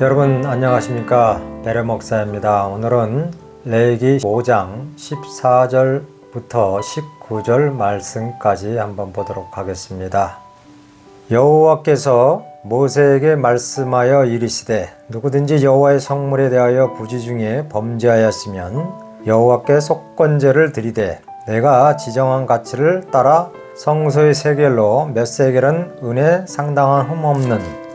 여러분 안녕하십니까? 베레 목사입니다. 오늘은 레위기 5장 14절부터 19절 말씀까지 한번 보도록 하겠습니다. 여호와께서 모세에게 말씀하여 이르시되 누구든지 여호와의 성물에 대하여 부지 중에 범죄하였으면 여호와께 속건제를 드리되 내가 지정한 가치를 따라 성소의 세겔로 몇 세겔은 은에 상당한 흠없는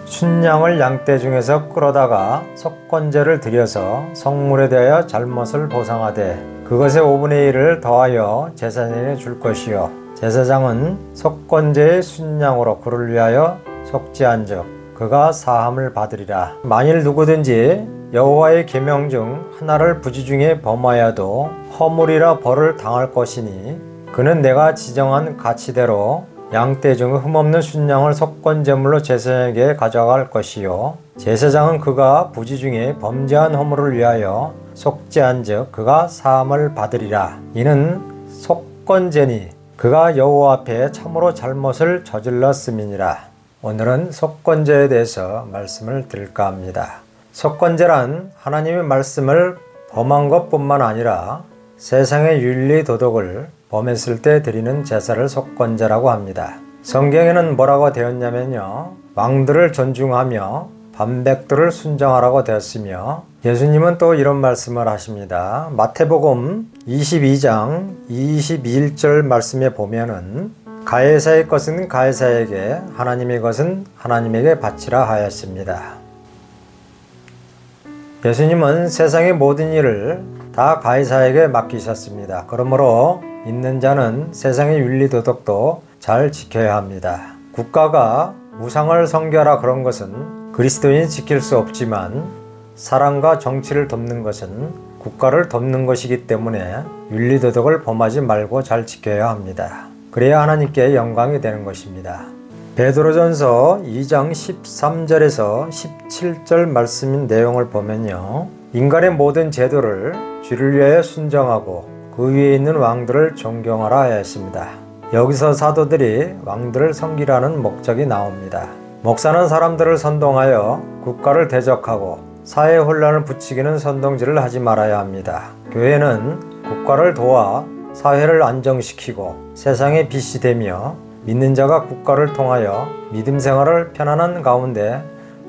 순양을 양떼 중에서 끌어다가 속건제를 드려서 성물에 대하여 잘못을 보상하되 그것의 5분의 1을 더하여 제사장에게 줄 것이요 제사장은 속건제의 순양으로 그를 위하여 속죄한즉 그가 사함을 받으리라. 만일 누구든지 여호와의 계명 중 하나를 부지 중에 범하여도 허물이라 벌을 당할 것이니 그는 내가 지정한 가치대로 양떼 중 흠없는 순양을 속건제물로 제사장에게 가져갈 것이요 제사장은 그가 부지 중에 범죄한 허물을 위하여 속죄한즉 그가 사함을 받으리라. 이는 속건제니 그가 여호와 앞에 참으로 잘못을 저질렀음이니라. 오늘은 속건제에 대해서 말씀을 드릴까 합니다. 속건제란 하나님의 말씀을 범한 것뿐만 아니라 세상의 윤리 도덕을 범했을 때 드리는 제사를 속건제라고 합니다. 성경에는 뭐라고 되었냐면요, 왕들을 존중하며 반백들을 순종하라고 되었으며 예수님은 또 이런 말씀을 하십니다. 마태복음 22장 21절 말씀에 보면은 가해사의 것은 가해사에게 하나님의 것은 하나님에게 바치라 하였습니다. 예수님은 세상의 모든 일을 다 가해사에게 맡기셨습니다. 그러므로 믿는 자는 세상의 윤리도덕도 잘 지켜야 합니다. 국가가 우상을 섬겨라 그런 것은 그리스도인이 지킬 수 없지만 사랑과 정치를 돕는 것은 국가를 돕는 것이기 때문에 윤리도덕을 범하지 말고 잘 지켜야 합니다. 그래야 하나님께 영광이 되는 것입니다. 베드로전서 2장 13절에서 17절 말씀 내용을 보면요, 인간의 모든 제도를 주를 위하여 순종하고 그 위에 있는 왕들을 존경하라 하였습니다. 여기서 사도들이 왕들을 섬기라는 목적이 나옵니다. 목사는 사람들을 선동하여 국가를 대적하고 사회 혼란을 부추기는 선동질을 하지 말아야 합니다. 교회는 국가를 도와 사회를 안정시키고 세상의 빛이 되며 믿는 자가 국가를 통하여 믿음 생활을 편안한 가운데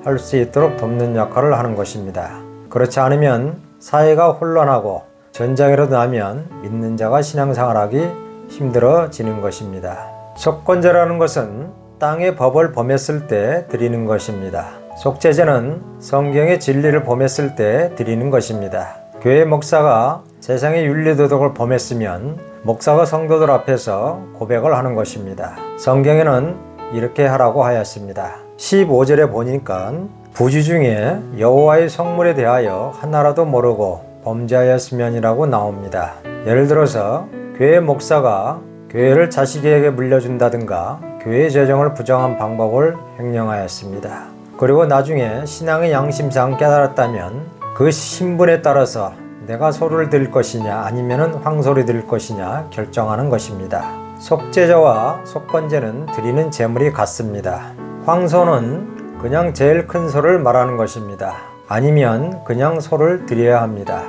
할 수 있도록 돕는 역할을 하는 것입니다. 그렇지 않으면 사회가 혼란하고 전쟁이라도 나면 믿는 자가 신앙생활하기 힘들어지는 것입니다. 속건제라는 것은 땅의 법을 범했을 때 드리는 것입니다. 속죄제는 성경의 진리를 범했을 때 드리는 것입니다. 교회 목사가 세상의 윤리도덕을 범했으면 목사가 성도들 앞에서 고백을 하는 것입니다. 성경에는 이렇게 하라고 하였습니다. 15절에 보니까 부지 중에 여호와의 성물에 대하여 하나라도 모르고 범죄하였으면이라고 나옵니다. 예를 들어서 교회 목사가 교회를 자식에게 물려준다든가 교회 재정을 부정한 방법을 횡령하였습니다. 그리고 나중에 신앙의 양심상 깨달았다면 그 신분에 따라서 내가 소를 들일 것이냐 아니면 황소를 들일 것이냐 결정하는 것입니다. 속죄제와 속건제는 드리는 제물이 같습니다. 황소는 그냥 제일 큰 소를 말하는 것입니다. 아니면 그냥 소를 드려야 합니다.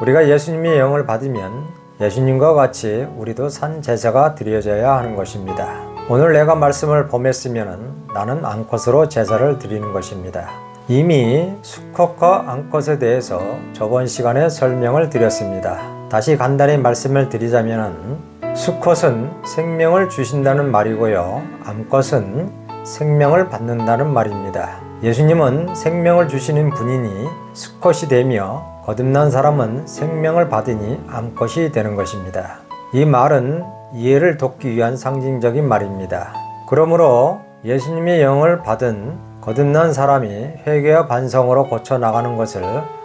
우리가 예수님의 영을 받으면 예수님과 같이 우리도 산 제사가 드려져야 하는 것입니다. 오늘 내가 말씀을 범했으면 나는 암컷으로 제사를 드리는 것입니다. 이미 수컷과 암컷에 대해서 저번 시간에 설명을 드렸습니다. 다시 간단히 말씀을 드리자면 수컷은 생명을 주신다는 말이고요, 암컷은 생명을 받는다는 말입니다. 예수님은 생명을 주시는 분이니 수컷이 되며 거듭난 사람은 생명을 받으니 암컷이 되는 것입니다. 이 말은 이해를 돕기 위한 상징적인 말입니다. 그러므로 예수님의 영을 받은 거듭난 사람이 회개와 반성으로 고쳐나가는 것을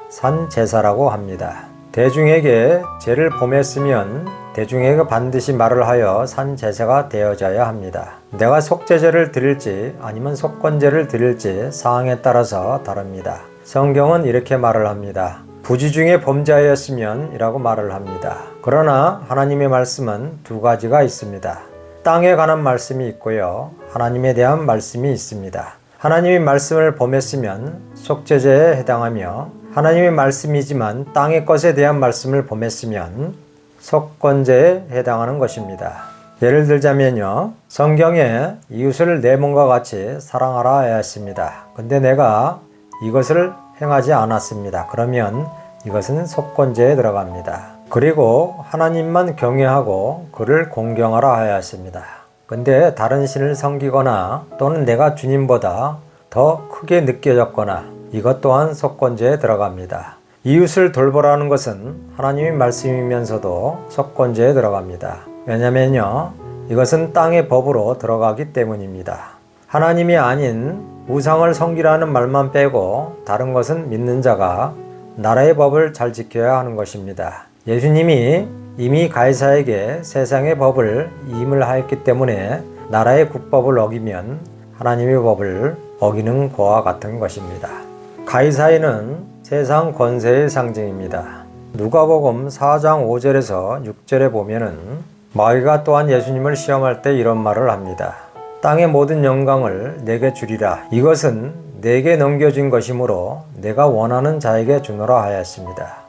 산 제사라고 합니다. 대중에게 죄를 범했으면 대중에게 반드시 말을 하여 산 제사가 되어져야 합니다. 내가 속죄제를 드릴지 아니면 속건제를 드릴지 사항에 따라서 다릅니다. 성경은 이렇게 말을 합니다. 부지 중에 범죄하였으면 이라고 말을 합니다. 그러나 하나님의 말씀은 두 가지가 있습니다. 땅에 관한 말씀이 있고요, 하나님에 대한 말씀이 있습니다. 하나님의 말씀을 범했으면 속죄제에 해당하며 하나님의 말씀이지만 땅의 것에 대한 말씀을 범했으면 속건제에 해당하는 것입니다. 예를 들자면요. 성경에 이웃을 내 몸과 같이 사랑하라 하였습니다. 근데 내가 이것을 행하지 않았습니다. 그러면 이것은 속건제에 들어갑니다. 그리고 하나님만 경외하고 그를 공경하라 하였습니다. 근데 다른 신을 섬기거나 또는 내가 주님보다 더 크게 느껴졌거나 이것 또한 속건제에 들어갑니다. 이웃을 돌보라는 것은 하나님의 말씀이면서도 속건제에 들어갑니다. 왜냐면요. 이것은 땅의 법으로 들어가기 때문입니다. 하나님이 아닌 우상을 섬기라는 말만 빼고 다른 것은 믿는 자가 나라의 법을 잘 지켜야 하는 것입니다. 예수님이 이미 가이사에게 세상의 법을 임을 하였기 때문에 나라의 국법을 어기면 하나님의 법을 어기는 거와 같은 것입니다. 가이사에는 세상 권세의 상징입니다. 누가복음 4장 5절에서 6절에 보면은 마귀가 또한 예수님을 시험할 때 이런 말을 합니다. 땅의 모든 영광을 내게 주리라. 이것은 내게 넘겨진 것이므로 내가 원하는 자에게 주노라 하였습니다.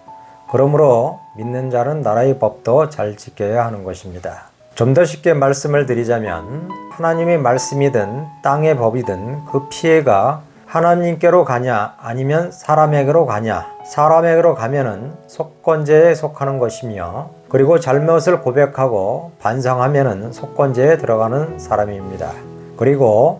그러므로 믿는 자는 나라의 법도 잘 지켜야 하는 것입니다. 좀 더 쉽게 말씀을 드리자면 하나님의 말씀이든 땅의 법이든 그 피해가 하나님께로 가냐 아니면 사람에게로 가냐, 사람에게로 가면은 속건제에 속하는 것이며 그리고 잘못을 고백하고 반성하면은 속건제에 들어가는 사람입니다. 그리고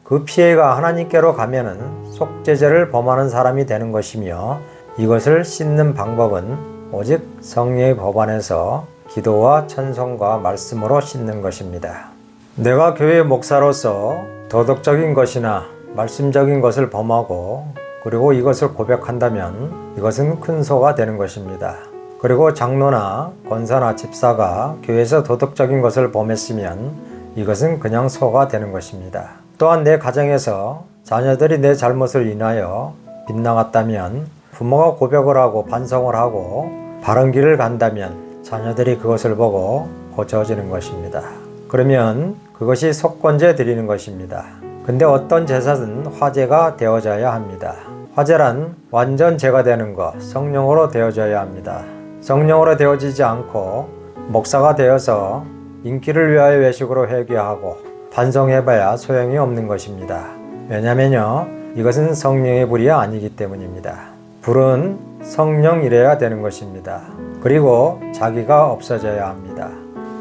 그 피해가 하나님께로 가면은 속죄제를 범하는 사람이 되는 것이며 이것을 씻는 방법은 오직 성령의 법 안에서 기도와 찬송과 말씀으로 씻는 것입니다. 내가 교회 목사로서 도덕적인 것이나 말씀적인 것을 범하고 그리고 이것을 고백한다면 이것은 큰 소가 되는 것입니다. 그리고 장로나 권사나 집사가 교회에서 도덕적인 것을 범했으면 이것은 그냥 소가 되는 것입니다. 또한 내 가정에서 자녀들이 내 잘못을 인하여 빗나갔다면 부모가 고백을 하고 반성을 하고 바른 길을 간다면 자녀들이 그것을 보고 고쳐지는 것입니다. 그러면 그것이 속건제 드리는 것입니다. 근데 어떤 제사는 화제가 되어져야 합니다. 화제란 완전 제가 되는 것, 성령으로 되어져야 합니다. 성령으로 되어지지 않고 목사가 되어서 인기를 위하여 외식으로 회개하고 반성해봐야 소용이 없는 것입니다. 왜냐면요, 이것은 성령의 불이 아니기 때문입니다. 불은 성령이래야 되는 것입니다. 그리고 자기가 없어져야 합니다.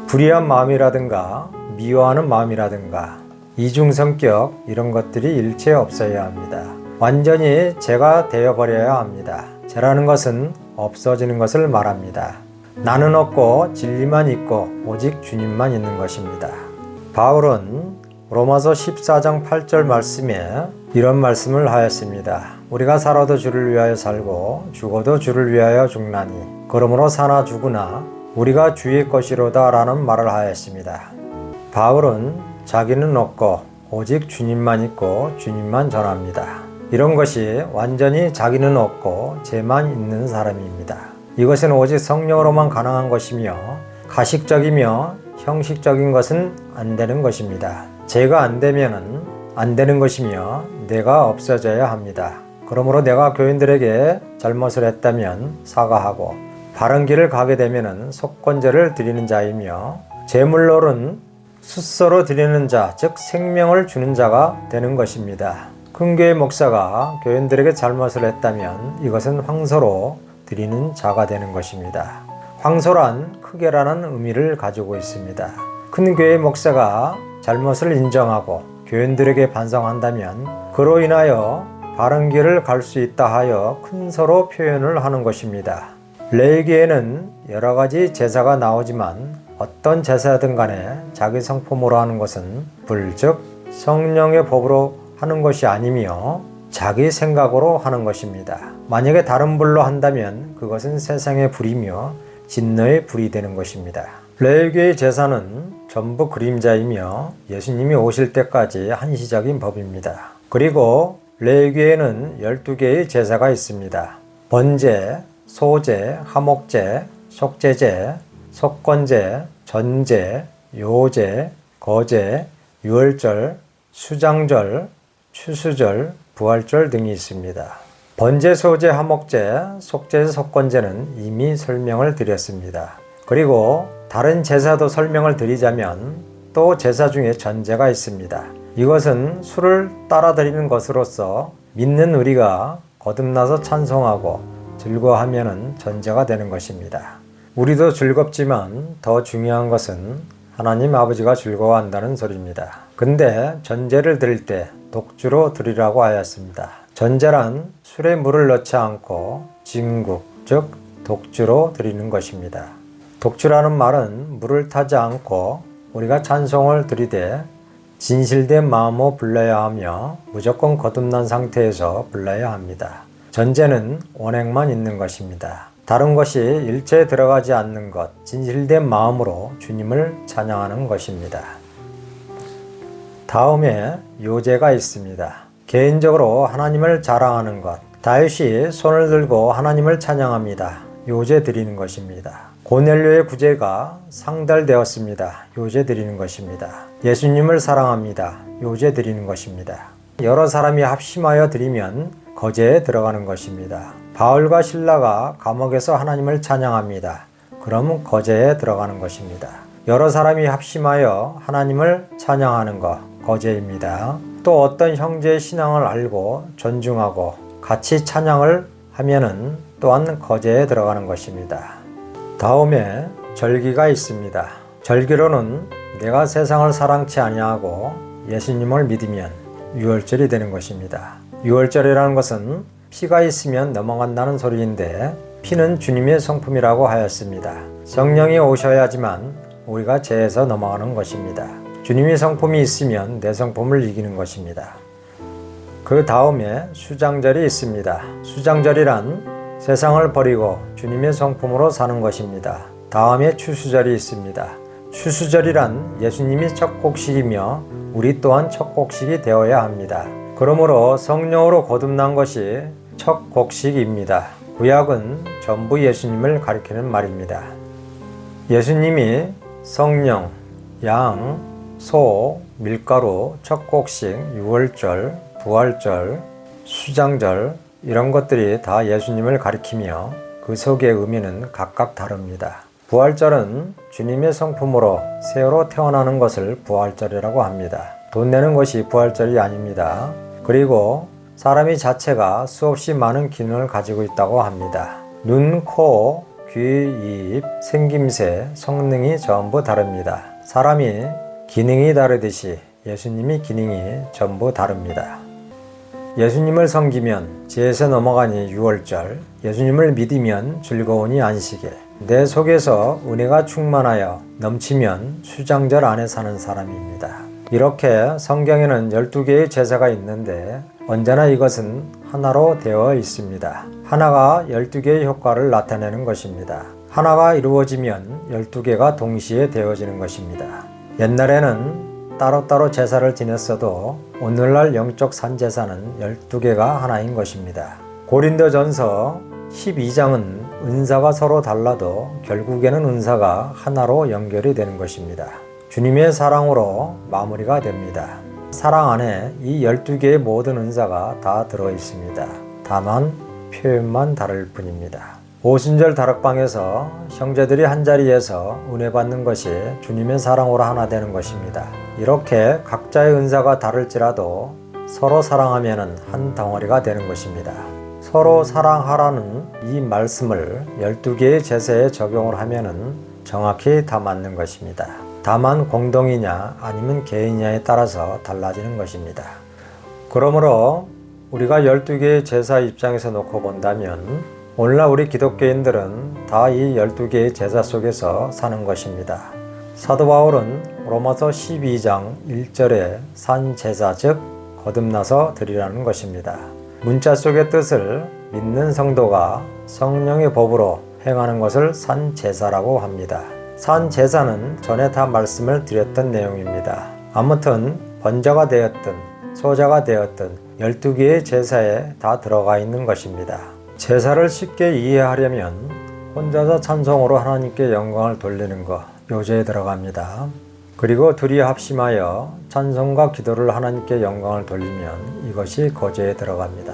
불의한 마음이라든가 미워하는 마음이라든가 이중성격 이런 것들이 일체 없어야 합니다. 완전히 죄가 되어버려야 합니다. 죄라는 것은 없어지는 것을 말합니다. 나는 없고 진리만 있고 오직 주님만 있는 것입니다. 바울은 로마서 14장 8절 말씀에 이런 말씀을 하였습니다. 우리가 살아도 주를 위하여 살고 죽어도 주를 위하여 죽나니 그러므로 사나 죽으나 우리가 주의 것이로다 라는 말을 하였습니다. 바울은 자기는 없고 오직 주님만 있고 주님만 전합니다. 이런 것이 완전히 자기는 없고 죄만 있는 사람입니다. 이것은 오직 성령으로만 가능한 것이며 가식적이며 형식적인 것은 안 되는 것입니다. 죄가 안 되면은 안 되는 것이며 내가 없어져야 합니다. 그러므로 내가 교인들에게 잘못을 했다면 사과하고 바른 길을 가게 되면은 속건제를 드리는 자이며 제물로는 숫서로 드리는 자, 즉 생명을 주는 자가 되는 것입니다. 큰 교회 목사가 교인들에게 잘못을 했다면 이것은 황소로 드리는 자가 되는 것입니다. 황소란 크게라는 의미를 가지고 있습니다. 큰 교회 목사가 잘못을 인정하고 교인들에게 반성한다면 그로 인하여 바른 길을 갈 수 있다 하여 큰 소로 표현을 하는 것입니다. 레위기에는 여러 가지 제사가 나오지만 어떤 제사든 간에 자기 성품으로 하는 것은 불, 즉 성령의 법으로 하는 것이 아니며 자기 생각으로 하는 것입니다. 만약에 다른 불로 한다면 그것은 세상의 불이며 진노의 불이 되는 것입니다. 레위기의 제사는 전부 그림자이며 예수님이 오실 때까지 한시적인 법입니다. 그리고 레위기에는 12개의 제사가 있습니다. 번제, 소제, 화목제, 속죄제, 속건제, 전제, 요제, 거제, 유월절, 수장절, 추수절, 부활절 등이 있습니다. 번제, 소제, 화목제, 속제, 속건제는 이미 설명을 드렸습니다. 그리고 다른 제사도 설명을 드리자면 또 제사 중에 전제가 있습니다. 이것은 술을 따라 드리는 것으로서 믿는 우리가 거듭나서 찬송하고 즐거워하면 전제가 되는 것입니다. 우리도 즐겁지만 더 중요한 것은 하나님 아버지가 즐거워한다는 소리입니다. 근데 전제를 드릴 때 독주로 드리라고 하였습니다. 전제란 술에 물을 넣지 않고 진국, 즉 독주로 드리는 것입니다. 독주라는 말은 물을 타지 않고 우리가 찬송을 드리되 진실된 마음으로 불러야 하며 무조건 거듭난 상태에서 불러야 합니다. 전제는 원액만 있는 것입니다. 다른 것이 일체에 들어가지 않는 것, 진실된 마음으로 주님을 찬양하는 것입니다. 다음에 요제가 있습니다. 개인적으로 하나님을 자랑하는 것. 다윗이 손을 들고 하나님을 찬양합니다. 요제 드리는 것입니다. 고넬료의 구제가 상달되었습니다. 요제 드리는 것입니다. 예수님을 사랑합니다. 요제 드리는 것입니다. 여러 사람이 합심하여 드리면 거제에 들어가는 것입니다. 바울과 신라가 감옥에서 하나님을 찬양합니다. 그럼 거제에 들어가는 것입니다. 여러 사람이 합심하여 하나님을 찬양하는 것, 거제입니다. 또 어떤 형제의 신앙을 알고 존중하고 같이 찬양을 하면은 또한 거제에 들어가는 것입니다. 다음에 절기가 있습니다. 절기로는 내가 세상을 사랑치 아니하고 예수님을 믿으면 유월절이 되는 것입니다. 유월절이라는 것은 피가 있으면 넘어간다는 소리인데 피는 주님의 성품이라고 하였습니다. 성령이 오셔야지만 우리가 죄에서 넘어가는 것입니다. 주님의 성품이 있으면 내 성품을 이기는 것입니다. 그 다음에 수장절이 있습니다. 수장절이란 세상을 버리고 주님의 성품으로 사는 것입니다. 다음에 추수절이 있습니다. 추수절이란 예수님이 첫 곡식이며 우리 또한 첫 곡식이 되어야 합니다. 그러므로 성령으로 거듭난 것이 첫 곡식입니다. 구약은 전부 예수님을 가리키는 말입니다. 예수님이 성령, 양, 소, 밀가루, 첫 곡식, 유월절, 부활절, 수장절 이런 것들이 다 예수님을 가리키며 그 속의 의미는 각각 다릅니다. 부활절은 주님의 성품으로 새로 태어나는 것을 부활절이라고 합니다. 돈 내는 것이 부활절이 아닙니다. 그리고 사람이 자체가 수없이 많은 기능을 가지고 있다고 합니다. 눈, 코, 귀, 입, 생김새, 성능이 전부 다릅니다. 사람이 기능이 다르듯이 예수님이 기능이 전부 다릅니다. 예수님을 섬기면 죄에서 넘어가니 유월절, 예수님을 믿으면 즐거우니 안식일, 내 속에서 은혜가 충만하여 넘치면 수장절 안에 사는 사람입니다. 이렇게 성경에는 12개의 제사가 있는데 언제나 이것은 하나로 되어 있습니다. 하나가 12개의 효과를 나타내는 것입니다. 하나가 이루어지면 12개가 동시에 되어지는 것입니다. 옛날에는 따로따로 제사를 지냈어도 오늘날 영적 산제사는 12개가 하나인 것입니다. 고린도전서 12장은 은사가 서로 달라도 결국에는 은사가 하나로 연결이 되는 것입니다. 주님의 사랑으로 마무리가 됩니다. 사랑 안에 이 12개의 모든 은사가 다 들어있습니다. 다만 표현만 다를 뿐입니다. 오순절 다락방에서 형제들이 한자리에서 은혜 받는 것이 주님의 사랑으로 하나 되는 것입니다. 이렇게 각자의 은사가 다를지라도 서로 사랑하면 한 덩어리가 되는 것입니다. 서로 사랑하라는 이 말씀을 12개의 제사에 적용을 하면 정확히 다 맞는 것입니다. 다만 공동이냐 아니면 개인이냐에 따라서 달라지는 것입니다. 그러므로 우리가 12개의 제사 입장에서 놓고 본다면 오늘날 우리 기독교인들은 다 이 12개의 제사 속에서 사는 것입니다. 사도 바울은 로마서 12장 1절에 산제사 즉 거듭나서 드리라는 것입니다. 문자 속의 뜻을 믿는 성도가 성령의 법으로 행하는 것을 산제사라고 합니다. 산제사는 전에 다 말씀을 드렸던 내용입니다. 아무튼 번제가 되었든 소제가 되었든 12개의 제사에 다 들어가 있는 것입니다. 제사를 쉽게 이해하려면 혼자서 찬송으로 하나님께 영광을 돌리는 것, 요제에 들어갑니다. 그리고 둘이 합심하여 찬송과 기도를 하나님께 영광을 돌리면 이것이 거제에 들어갑니다.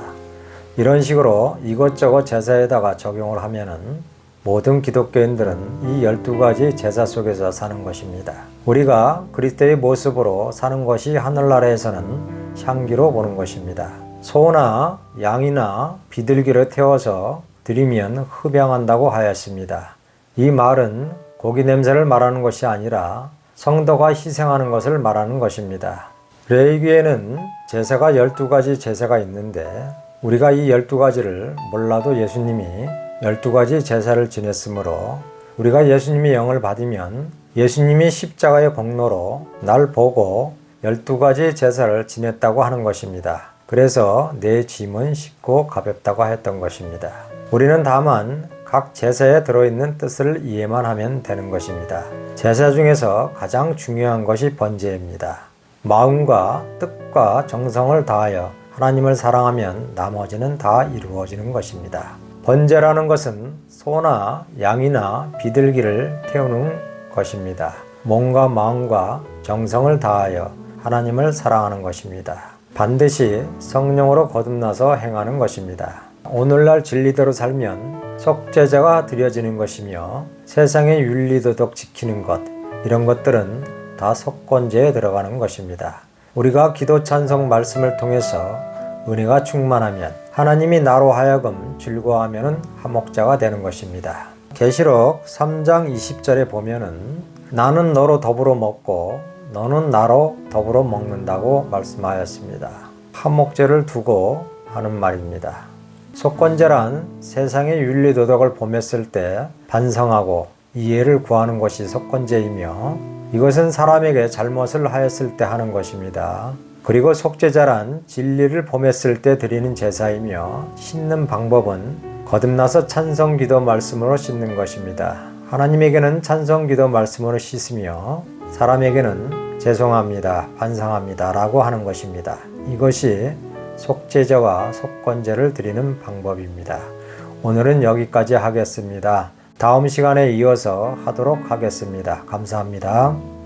이런 식으로 이것저것 제사에다가 적용을 하면은 모든 기독교인들은 이 12가지 제사 속에서 사는 것입니다. 우리가 그리스도의 모습으로 사는 것이 하늘나라에서는 향기로 보는 것입니다. 소나 양이나 비둘기를 태워서 드리면 흡양한다고 하였습니다. 이 말은 고기 냄새를 말하는 것이 아니라 성도가 희생하는 것을 말하는 것입니다. 레위기에는 제사가 12가지 제사가 있는데 우리가 이 12가지를 몰라도 예수님이 12가지 제사를 지냈으므로 우리가 예수님의 영을 받으면 예수님이 십자가의 공로로 날 보고 12가지 제사를 지냈다고 하는 것입니다. 그래서 내 짐은 쉽고 가볍다고 했던 것입니다. 우리는 다만 각 제사에 들어있는 뜻을 이해만 하면 되는 것입니다. 제사 중에서 가장 중요한 것이 번제입니다. 마음과 뜻과 정성을 다하여 하나님을 사랑하면 나머지는 다 이루어지는 것입니다. 번제라는 것은 소나 양이나 비둘기를 태우는 것입니다. 몸과 마음과 정성을 다하여 하나님을 사랑하는 것입니다. 반드시 성령으로 거듭나서 행하는 것입니다. 오늘날 진리대로 살면 속죄제가 드려지는 것이며 세상의 윤리도덕 지키는 것, 이런 것들은 다 속건제에 들어가는 것입니다. 우리가 기도 찬송 말씀을 통해서 은혜가 충만하면 하나님이 나로 하여금 즐거워하면 화목자가 되는 것입니다. 계시록 3장 20절에 보면은 나는 너로 더불어 먹고 너는 나로 더불어 먹는다고 말씀하였습니다. 화목제를 두고 하는 말입니다. 속건제란 세상의 윤리도덕을 범했을 때 반성하고 이해를 구하는 것이 속건제이며 이것은 사람에게 잘못을 하였을 때 하는 것입니다. 그리고 속죄제란 진리를 범했을 때 드리는 제사이며 씻는 방법은 거듭나서 찬송기도 말씀으로 씻는 것입니다. 하나님에게는 찬송기도 말씀으로 씻으며 사람에게는 죄송합니다, 반성합니다 라고 하는 것입니다. 이것이 속죄제와 속건제를 드리는 방법입니다. 오늘은 여기까지 하겠습니다. 다음 시간에 이어서 하도록 하겠습니다. 감사합니다.